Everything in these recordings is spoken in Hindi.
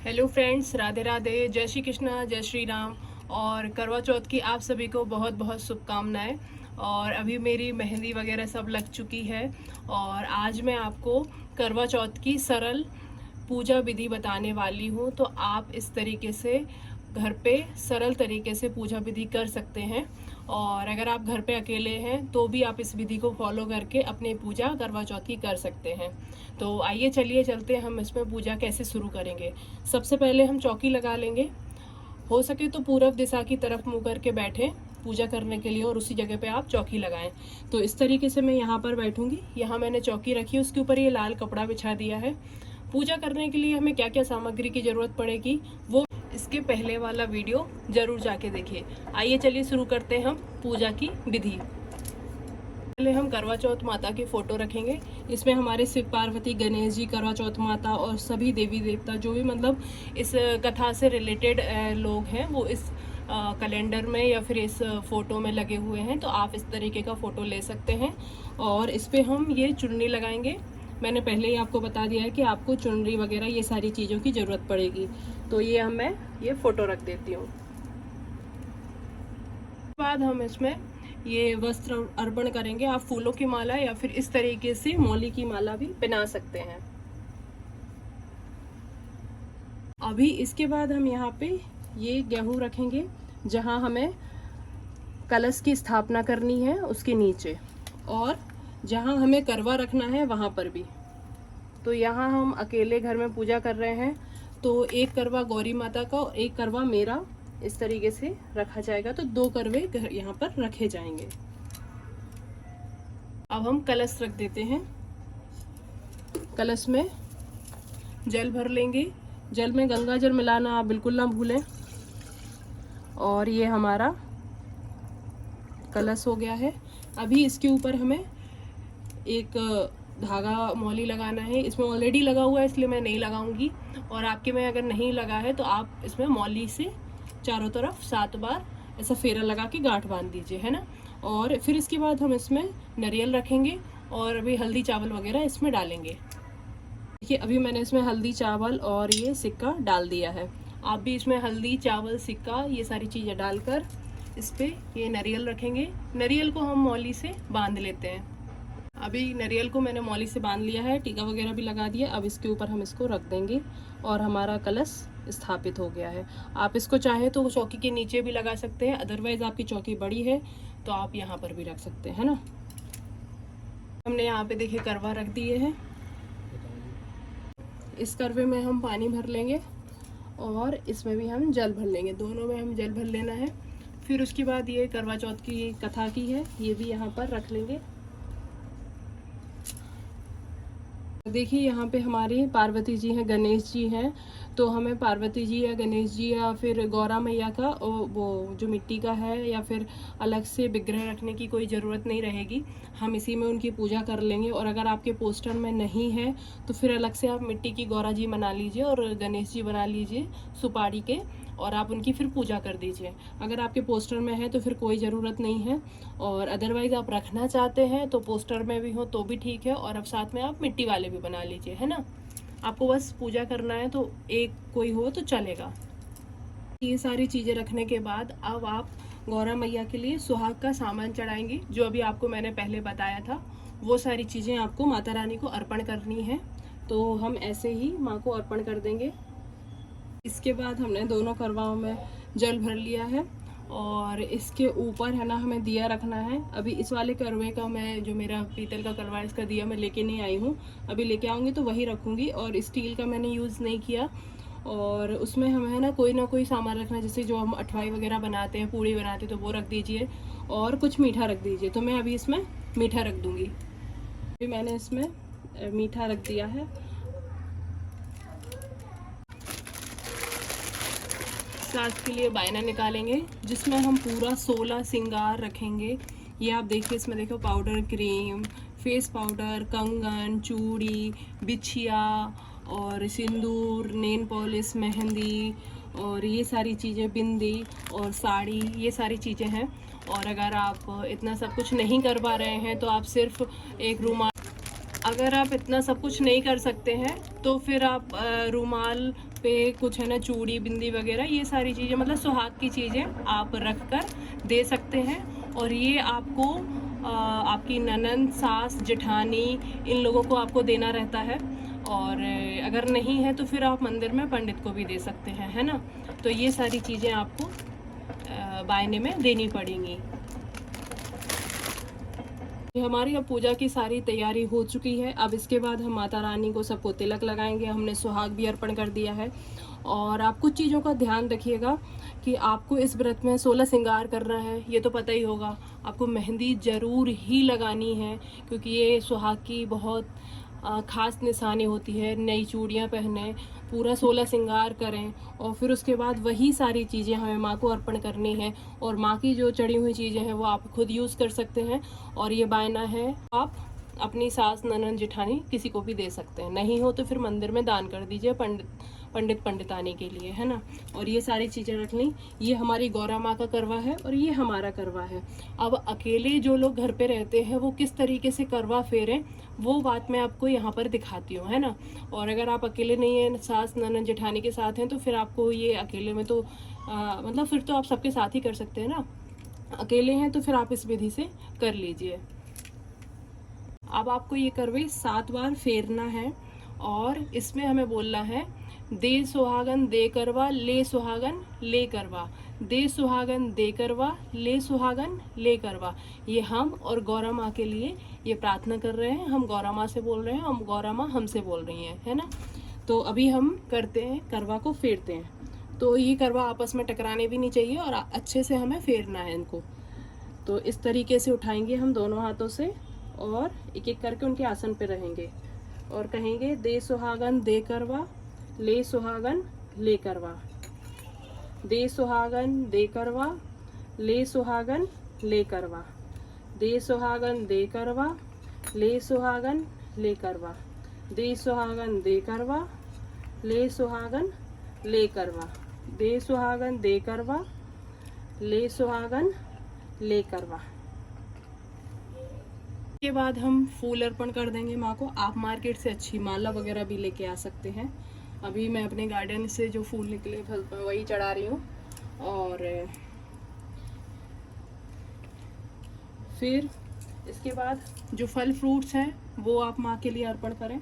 हेलो फ्रेंड्स, राधे राधे, जय श्री कृष्णा, जय श्री राम। और करवा चौथ की आप सभी को बहुत बहुत शुभकामनाएं। और अभी मेरी मेहंदी वगैरह सब लग चुकी है और आज मैं आपको करवा चौथ की सरल पूजा विधि बताने वाली हूँ। तो आप इस तरीके से घर पे सरल तरीके से पूजा विधि कर सकते हैं। और अगर आप घर पे अकेले हैं तो भी आप इस विधि को फॉलो करके अपनी पूजा करवा चौथ की कर सकते हैं। तो आइए चलिए चलते हैं, हम इसमें पूजा कैसे शुरू करेंगे। सबसे पहले हम चौकी लगा लेंगे। हो सके तो पूर्व दिशा की तरफ मुंह करके बैठें पूजा करने के लिए और उसी जगह पे आप चौकी लगाएं। तो इस तरीके से मैं यहाँ पर बैठूंगी। यहाँ मैंने चौकी रखी, उसके ऊपर ये लाल कपड़ा बिछा दिया है। पूजा करने के लिए हमें क्या क्या सामग्री की जरूरत पड़ेगी वो इसके पहले वाला वीडियो जरूर जाके देखिए। आइए चलिए शुरू करते हैं हम पूजा की विधि। पहले हम करवा चौथ माता की फोटो रखेंगे। इसमें हमारे शिव पार्वती, गणेश जी, करवा चौथ माता और सभी देवी देवता जो भी मतलब इस कथा से रिलेटेड लोग हैं वो इस कैलेंडर में या फिर इस फोटो में लगे हुए हैं। तो आप इस तरीके का फोटो ले सकते हैं और इस पे हम ये चुन्नी लगाएंगे। मैंने पहले ही आपको बता दिया है कि आपको चुनरी वगैरह ये सारी चीज़ों की ज़रूरत पड़ेगी। तो ये मैं ये फोटो रख देती हूँ। बाद हम इसमें ये वस्त्र अर्पण करेंगे। आप फूलों की माला या फिर इस तरीके से मौली की माला भी पहना सकते हैं। अभी इसके बाद हम यहाँ पे ये गेहूं रखेंगे जहाँ हमें कलश की स्थापना करनी है उसके नीचे, और जहाँ हमें करवा रखना है वहाँ पर भी। तो यहाँ हम अकेले घर में पूजा कर रहे हैं तो एक करवा गौरी माता का और एक करवा मेरा इस तरीके से रखा जाएगा। तो 2 करवे यहाँ पर रखे जाएंगे। अब हम कलश रख देते हैं। कलश में जल भर लेंगे। जल में गंगा जल मिलाना आप बिल्कुल ना भूलें। और ये हमारा कलश हो गया है। अभी इसके ऊपर हमें एक धागा मौली लगाना है। इसमें ऑलरेडी लगा हुआ है इसलिए मैं नहीं लगाऊंगी, और आपके में अगर नहीं लगा है तो आप इसमें मौली से चारों तरफ 7 बार ऐसा फेरा लगा के गांठ बांध दीजिए, है ना। और फिर इसके बाद हम इसमें नारियल रखेंगे और अभी हल्दी चावल वगैरह इसमें डालेंगे। देखिए अभी मैंने इसमें हल्दी चावल और ये सिक्का डाल दिया है। आप भी इसमें हल्दी चावल सिक्का ये सारी चीज़ें डालकर इस पर ये नारियल रखेंगे। नारियल को हम मौली से बांध लेते हैं। अभी नारियल को मैंने मौली से बांध लिया है, टीका वगैरह भी लगा दिया। अब इसके ऊपर हम इसको रख देंगे और हमारा कलश स्थापित हो गया है। आप इसको चाहे तो चौकी के नीचे भी लगा सकते हैं, अदरवाइज आपकी चौकी बड़ी है तो आप यहाँ पर भी रख सकते हैं ना। हमने यहाँ पे देखिए करवा रख दिए हैं। इस करवे में हम पानी भर लेंगे और इसमें भी हम जल भर लेंगे। दोनों में हम जल भर लेना है। फिर उसके बाद ये करवा चौथ की कथा की है, ये भी यहाँ पर रख लेंगे। देखिए यहाँ पे हमारी पार्वती जी हैं, गणेश जी हैं। तो हमें पार्वती जी या गणेश जी या फिर गौरा मैया का वो जो मिट्टी का है या फिर अलग से विग्रह रखने की कोई ज़रूरत नहीं रहेगी। हम इसी में उनकी पूजा कर लेंगे। और अगर आपके पोस्टर में नहीं है तो फिर अलग से आप मिट्टी की गौरा जी बना लीजिए और गणेश जी बना लीजिए सुपारी के, और आप उनकी फिर पूजा कर दीजिए। अगर आपके पोस्टर में है तो फिर कोई ज़रूरत नहीं है, और अदरवाइज़ आप रखना चाहते हैं तो पोस्टर में भी हो तो भी ठीक है, और अब साथ में आप मिट्टी वाले भी बना लीजिए, है ना। आपको बस पूजा करना है तो एक कोई हो तो चलेगा। ये सारी चीज़ें रखने के बाद अब आप गौरा मैया के लिए सुहाग का सामान चढ़ाएंगे। जो अभी आपको मैंने पहले बताया था वो सारी चीज़ें आपको माता रानी को अर्पण करनी है। तो हम ऐसे ही माँ को अर्पण कर देंगे। इसके बाद हमने दोनों करवाओं में जल भर लिया है और इसके ऊपर है ना हमें दिया रखना है। अभी इस वाले करवे का मैं जो मेरा पीतल का करवा है इसका दिया मैं लेके नहीं आई हूँ। अभी लेके आऊँगी तो वही रखूँगी, और स्टील का मैंने यूज़ नहीं किया। और उसमें हमें है ना कोई सामान रखना, जैसे जो हम अठवाई वगैरह बनाते हैं, पूड़ी बनाते हैं, तो वो रख दीजिए और कुछ मीठा रख दीजिए। तो मैं अभी इसमें मीठा रख दूँगी। अभी मैंने इसमें मीठा रख दिया है। साथ के लिए बायना निकालेंगे जिसमें हम पूरा 16 श्रृंगार रखेंगे। ये आप देखिए, इसमें देखो पाउडर, क्रीम, फेस पाउडर, कंगन, चूड़ी, बिछिया और सिंदूर, नेल पॉलिश, मेहंदी और ये सारी चीज़ें, बिंदी और साड़ी, ये सारी चीज़ें हैं। और अगर आप इतना सब कुछ नहीं कर पा रहे हैं तो आप सिर्फ एक रुमाल, अगर आप इतना सब कुछ नहीं कर सकते हैं तो फिर आप रुमाल पे कुछ है ना चूड़ी बिंदी वगैरह, ये सारी चीज़ें मतलब सुहाग की चीज़ें आप रख कर दे सकते हैं। और ये आपको आपकी ननंद, सास, जेठानी, इन लोगों को आपको देना रहता है। और अगर नहीं है तो फिर आप मंदिर में पंडित को भी दे सकते हैं, है ना। तो ये सारी चीज़ें आपको बायने में देनी पड़ेंगी। हमारी अब पूजा की सारी तैयारी हो चुकी है। अब इसके बाद हम माता रानी को सबको तिलक लगाएंगे। हमने सुहाग भी अर्पण कर दिया है। और आप कुछ चीज़ों का ध्यान रखिएगा कि आपको इस व्रत में 16 श्रृंगार करना है, ये तो पता ही होगा। आपको मेहंदी ज़रूर ही लगानी है, क्योंकि ये सुहाग की बहुत ख़ास निशानी होती है। नई चूड़ियाँ पहने, पूरा 16 श्रृंगार करें, और फिर उसके बाद वही सारी चीज़ें हमें माँ को अर्पण करनी है। और माँ की जो चढ़ी हुई चीज़ें हैं वो आप खुद यूज़ कर सकते हैं। और ये बायना है, आप अपनी सास, ननंद, जेठानी किसी को भी दे सकते हैं। नहीं हो तो फिर मंदिर में दान कर दीजिए पंडितानी के लिए, है ना। और ये सारी चीज़ें रख ली। ये हमारी गौरा माँ का करवा है और ये हमारा करवा है। अब अकेले जो लोग घर पे रहते हैं वो किस तरीके से करवा फेरें, वो बात मैं आपको यहाँ पर दिखाती हूँ, है ना। और अगर आप अकेले नहीं हैं, सास, ननंद, जेठानी के साथ हैं, तो फिर आपको ये अकेले में तो मतलब फिर तो आप सबके साथ ही कर सकते हैं ना। अकेले हैं तो फिर आप इस विधि से कर लीजिए। अब आपको ये करवे 7 बार फेरना है। और इसमें हमें बोलना है, दे सुहागन दे करवा, ले सुहागन ले करवा, दे सुहागन दे करवा, ले सुहागन ले करवा। ये हम और गौरा माँ के लिए ये प्रार्थना कर रहे हैं। हम गौरा माँ से बोल रहे हैं, हम गौरा माँ हमसे बोल रही हैं, है ना। तो अभी हम करते हैं, करवा को फेरते हैं। तो ये करवा आपस में टकराने भी नहीं चाहिए और अच्छे से हमें फेरना है इनको। तो इस तरीके से उठाएंगे हम दोनों हाथों से और एक एक करके उनके आसन पे रहेंगे और कहेंगे, दे सुहागन दे करवा, ले सुहागन ले करवा, दे सुहागन दे करवा, ले सुहागन ले करवा, दे सुहागन दे करवा, ले सुहागन ले करवा, दे सुहागन दे करवा, ले सुहागन ले करवा, दे सुहागन दे करवा, ले सुहागन ले करवा। के बाद हम फूल अर्पण कर देंगे माँ को। आप मार्केट से अच्छी माला वगैरह भी लेके आ सकते हैं। अभी मैं अपने गार्डन से जो फूल निकले वही चढ़ा रही हूँ। और फिर इसके बाद जो फल फ्रूट्स हैं वो आप माँ के लिए अर्पण करें,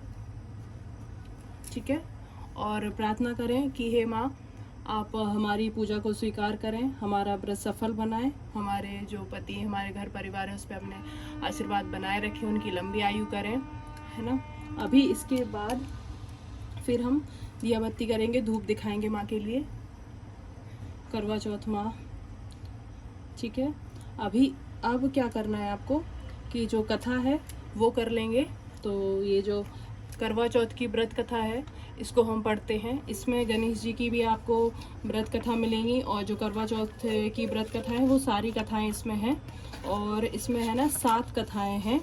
ठीक है। और प्रार्थना करें कि हे माँ, आप हमारी पूजा को स्वीकार करें, हमारा व्रत सफल बनाएं, हमारे जो पति हमारे घर परिवार है उस पर अपने आशीर्वाद बनाए रखें, उनकी लंबी आयु करें, है ना। अभी इसके बाद फिर हम दिया बत्ती करेंगे, धूप दिखाएंगे माँ के लिए, करवा चौथ माँ, ठीक है। अब क्या करना है आपको कि जो कथा है वो कर लेंगे। तो ये जो करवा चौथ की व्रत कथा है इसको हम पढ़ते हैं। इसमें गणेश जी की भी आपको व्रत कथा मिलेंगी और जो करवा चौथ की व्रत कथा है वो सारी कथाएं इसमें हैं। और इसमें है ना 7 कथाएं हैं।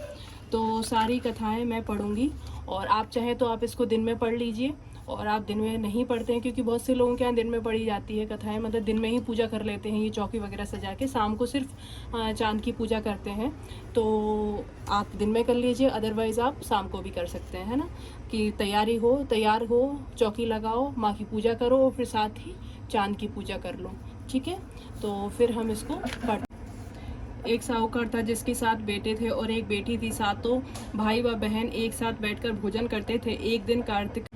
तो सारी कथाएं मैं पढ़ूंगी और आप चाहें तो आप इसको दिन में पढ़ लीजिए। और आप दिन में नहीं पढ़ते हैं क्योंकि बहुत से लोगों के यहाँ दिन में पढ़ी जाती है कथाएं, मतलब दिन में ही पूजा कर लेते हैं, ये चौकी वगैरह सजा के। शाम को सिर्फ चांद की पूजा करते हैं। तो आप दिन में कर लीजिए, अदरवाइज़ आप शाम को भी कर सकते हैं, है ना। कि तैयार हो, चौकी लगाओ, माँ की पूजा करो और फिर साथ ही चांद की पूजा कर लो, ठीक है। तो फिर हम इसको पढ़। एक साहूकार था जिसके 7 बेटे थे और एक बेटी थी। 7 भाई व बहन एक साथ बैठकर भोजन करते थे। एक दिन कार्तिक।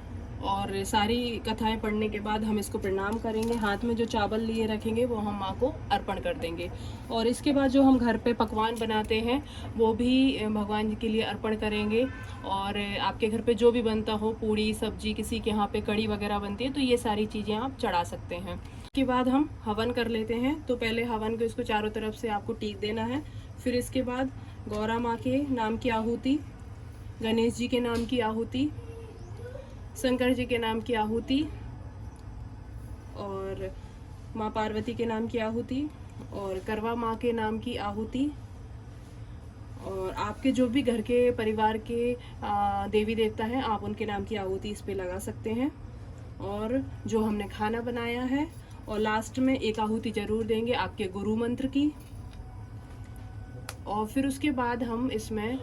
और सारी कथाएं पढ़ने के बाद हम इसको प्रणाम करेंगे। हाथ में जो चावल लिए रखेंगे वो हम माँ को अर्पण कर देंगे। और इसके बाद जो हम घर पे पकवान बनाते हैं वो भी भगवान जी के लिए अर्पण करेंगे। और आपके घर पे जो भी बनता हो, पूड़ी सब्जी, किसी के यहाँ पे कड़ी वगैरह बनती है, तो ये सारी चीज़ें आप चढ़ा सकते हैं। इसके बाद हम हवन कर लेते हैं। तो पहले हवन को इसको चारों तरफ से आपको टीक देना है। फिर इसके बाद गौरा माँ के नाम की आहुति, गणेश जी के नाम की आहुति, शंकर जी के नाम की आहुति और माँ पार्वती के नाम की आहुति और करवा माँ के नाम की आहुति। और आपके जो भी घर के परिवार के देवी देवता हैं आप उनके नाम की आहुति इस पे लगा सकते हैं। और जो हमने खाना बनाया है, और लास्ट में एक आहुति जरूर देंगे आपके गुरु मंत्र की। और फिर उसके बाद हम इसमें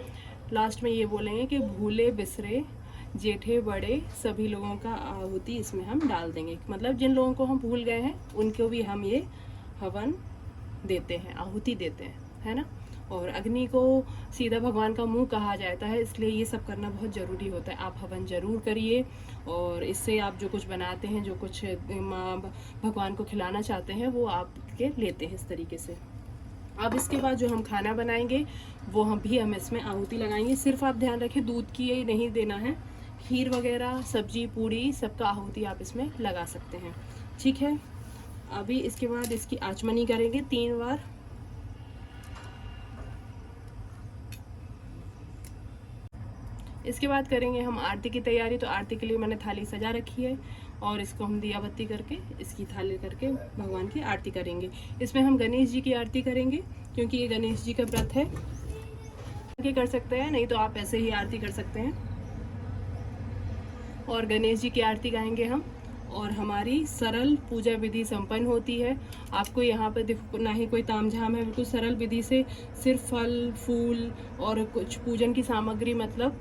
लास्ट में ये बोलेंगे कि भूले बिसरे जेठे बड़े सभी लोगों का आहुति इसमें हम डाल देंगे। मतलब जिन लोगों को हम भूल गए हैं उनको भी हम ये हवन देते हैं, आहुति देते हैं, है ना। और अग्नि को सीधा भगवान का मुंह कहा जाता है, इसलिए ये सब करना बहुत ज़रूरी होता है। आप हवन ज़रूर करिए और इससे आप जो कुछ बनाते हैं, जो कुछ भगवान को खिलाना चाहते हैं, वो आपके लेते हैं इस तरीके से। अब इसके बाद जो हम खाना बनाएंगे वो हम इसमें आहुति लगाएंगे। सिर्फ आप ध्यान रखें दूध की ये नहीं देना है, खीर वगैरह, सब्जी, पूड़ी, सबका आहुति आप इसमें लगा सकते हैं, ठीक है। अभी इसके बाद इसकी आचमनी करेंगे 3 बार। इसके बाद करेंगे हम आरती की तैयारी। तो आरती के लिए मैंने थाली सजा रखी है और इसको हम दिया बत्ती करके इसकी थाली करके भगवान की आरती करेंगे। इसमें हम गणेश जी की आरती करेंगे क्योंकि ये गणेश जी का व्रत है। कर सकते हैं, नहीं तो आप ऐसे ही आरती कर सकते हैं। और गणेश जी की आरती गाएंगे हम और हमारी सरल पूजा विधि संपन्न होती है। आपको यहाँ पर देखो ना ही कोई तामझाम है, बिल्कुल सरल विधि से सिर्फ फल फूल और कुछ पूजन की सामग्री, मतलब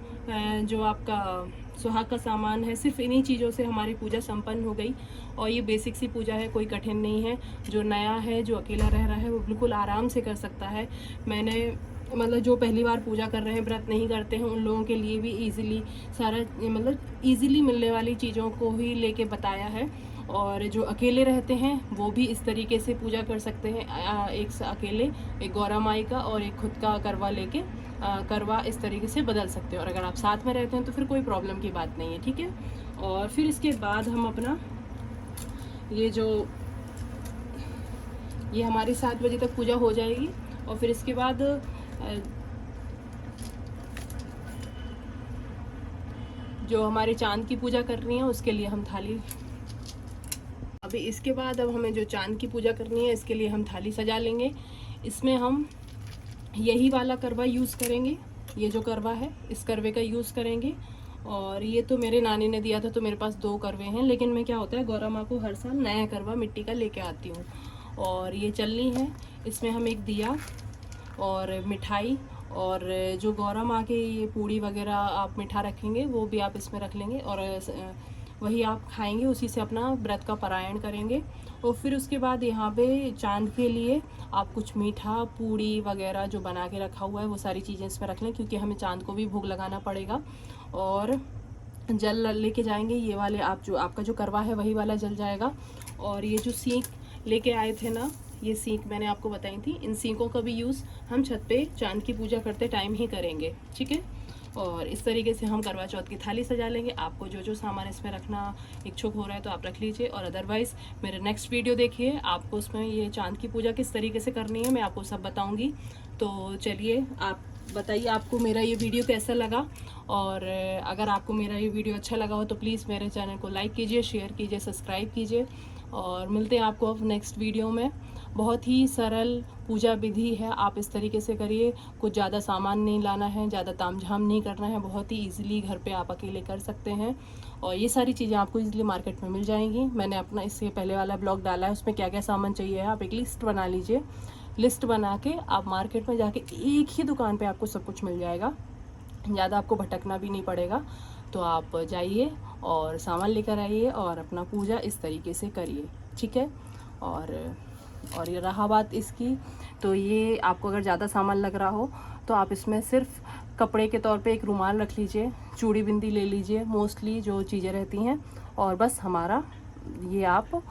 जो आपका सुहाग का सामान है, सिर्फ इन्हीं चीज़ों से हमारी पूजा संपन्न हो गई। और ये बेसिक सी पूजा है, कोई कठिन नहीं है। जो नया है, जो अकेला रह रहा है, वो बिल्कुल आराम से कर सकता है। मैंने मतलब जो पहली बार पूजा कर रहे हैं, व्रत नहीं करते हैं, उन लोगों के लिए भी इजीली सारा मतलब इजीली मिलने वाली चीज़ों को ही लेके बताया है। और जो अकेले रहते हैं वो भी इस तरीके से पूजा कर सकते हैं। एक अकेले एक गौरा माई का और एक खुद का करवा लेके करवा इस तरीके से बदल सकते हैं। और अगर आप साथ में रहते हैं तो फिर कोई प्रॉब्लम की बात नहीं है, ठीक है। और फिर इसके बाद हम अपना ये हमारी 7 बजे तक पूजा हो जाएगी। और फिर इसके बाद जो हमारे चांद की पूजा करनी है उसके लिए हम थाली, अभी इसके बाद अब हमें जो चांद की पूजा करनी है इसके लिए हम थाली सजा लेंगे। इसमें हम यही वाला करवा यूज़ करेंगे, ये जो करवा है इस करवे का यूज़ करेंगे। और ये तो मेरे नानी ने दिया था, तो मेरे पास 2 करवे हैं, लेकिन मैं क्या होता है गौरा माँ को हर साल नया करवा मिट्टी का लेके आती हूँ। और ये चलनी है, इसमें हम एक दिया और मिठाई और जो गौरा माँ के ये पूड़ी वगैरह आप मीठा रखेंगे वो भी आप इसमें रख लेंगे और वही आप खाएंगे, उसी से अपना व्रत का पारायण करेंगे। और फिर उसके बाद यहाँ पे चांद के लिए आप कुछ मीठा पूड़ी वगैरह जो बना के रखा हुआ है वो सारी चीज़ें इसमें रख लें, क्योंकि हमें चांद को भी भोग लगाना पड़ेगा। और जल लेके जाएंगे, ये वाले आप जो आपका जो करवा है वही वाला जल जाएगा। और ये जो सीख लेके आए थे ना, ये सीख मैंने आपको बताई थी, इन सीखों का भी यूज़ हम छत पे चांद की पूजा करते टाइम ही करेंगे, ठीक है। और इस तरीके से हम करवा चौथ की थाली सजा लेंगे। आपको जो जो सामान इसमें रखना इच्छुक हो रहा है तो आप रख लीजिए, और अदरवाइज़ मेरे नेक्स्ट वीडियो देखिए, आपको उसमें ये चांद की पूजा किस तरीके से करनी है मैं आपको सब बताऊँगी। तो चलिए आप बताइए आपको मेरा ये वीडियो कैसा लगा। और अगर आपको मेरा ये वीडियो अच्छा लगा हो तो प्लीज़ मेरे चैनल को लाइक कीजिए, शेयर कीजिए, सब्सक्राइब कीजिए। और मिलते हैं आपको अब नेक्स्ट वीडियो में। बहुत ही सरल पूजा विधि है, आप इस तरीके से करिए। कुछ ज़्यादा सामान नहीं लाना है, ज़्यादा तामझाम नहीं करना है, बहुत ही ईजिली घर पे आप अकेले कर सकते हैं। और ये सारी चीज़ें आपको ईजिली मार्केट में मिल जाएंगी। मैंने अपना इससे पहले वाला ब्लॉग डाला है, उसमें क्या क्या सामान चाहिए है आप एक लिस्ट बना लीजिए। लिस्ट बना के आप मार्केट में जाके एक ही दुकान पे आपको सब कुछ मिल जाएगा, ज़्यादा आपको भटकना भी नहीं पड़ेगा। तो आप जाइए और सामान लेकर आइए और अपना पूजा इस तरीके से करिए, ठीक है। और ये रहा बात इसकी, तो ये आपको अगर ज़्यादा सामान लग रहा हो तो आप इसमें सिर्फ कपड़े के तौर पे एक रुमाल रख लीजिए, चूड़ी बिंदी ले लीजिए, मोस्टली जो चीज़ें रहती हैं, और बस हमारा ये आप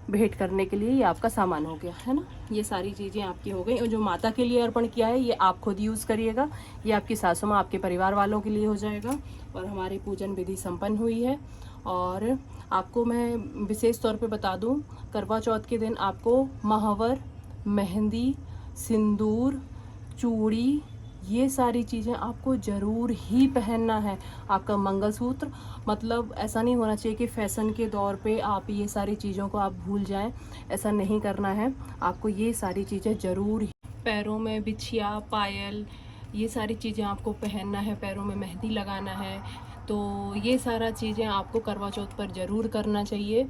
भेंट करने के लिए ये आपका सामान हो गया है ना। ये सारी चीज़ें आपकी हो गई। और जो माता के लिए अर्पण किया है ये आप खुद यूज़ करिएगा, ये आपकी सासू माँ आपके परिवार वालों के लिए हो जाएगा। और हमारी पूजन विधि संपन्न हुई है। और आपको मैं विशेष तौर पे बता दूं, करवा चौथ के दिन आपको महावर, मेहंदी, सिंदूर, चूड़ी, ये सारी चीज़ें आपको ज़रूर ही पहनना है। आपका मंगलसूत्र, मतलब ऐसा नहीं होना चाहिए कि फैशन के दौर पे आप ये सारी चीज़ों को आप भूल जाएं, ऐसा नहीं करना है। आपको ये सारी चीज़ें ज़रूर, पैरों में बिछिया, पायल, ये सारी चीज़ें आपको पहनना है, पैरों में मेहंदी लगाना है। तो ये सारा चीज़ें आपको करवा चौथ पर ज़रूर करना चाहिए।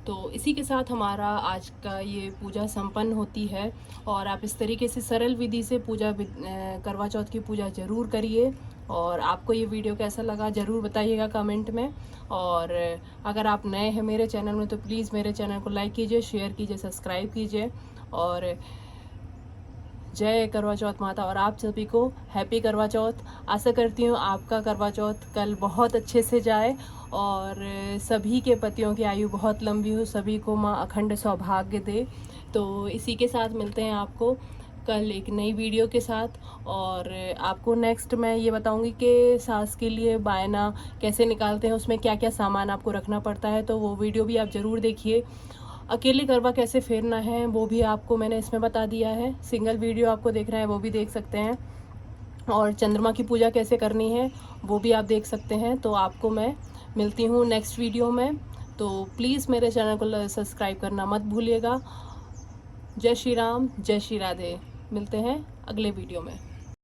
तो इसी के साथ हमारा आज का ये पूजा संपन्न होती है और आप इस तरीके से सरल विधि से करवा चौथ की पूजा ज़रूर करिए। और आपको ये वीडियो कैसा लगा ज़रूर बताइएगा कमेंट में। और अगर आप नए हैं मेरे चैनल में तो प्लीज़ मेरे चैनल को लाइक कीजिए, शेयर कीजिए, सब्सक्राइब कीजिए। और जय करवा चौथ माता और आप सभी को हैप्पी करवा चौथ। आशा करती हूँ आपका करवा चौथ कल बहुत अच्छे से जाए और सभी के पतियों की आयु बहुत लंबी हो, सभी को माँ अखंड सौभाग्य दे। तो इसी के साथ मिलते हैं आपको कल एक नई वीडियो के साथ। और आपको नेक्स्ट मैं ये बताऊंगी कि सास के लिए बायना कैसे निकालते हैं, उसमें क्या क्या सामान आपको रखना पड़ता है, तो वो वीडियो भी आप ज़रूर देखिए। अकेले करवा कैसे फेरना है वो भी आपको मैंने इसमें बता दिया है। सिंगल वीडियो आपको देख रहे हैं वो भी देख सकते हैं। और चंद्रमा की पूजा कैसे करनी है वो भी आप देख सकते हैं। तो आपको मैं मिलती हूँ नेक्स्ट वीडियो में। तो प्लीज़ मेरे चैनल को सब्सक्राइब करना मत भूलिएगा। जय श्री राम, जय श्री राधे। मिलते हैं अगले वीडियो में।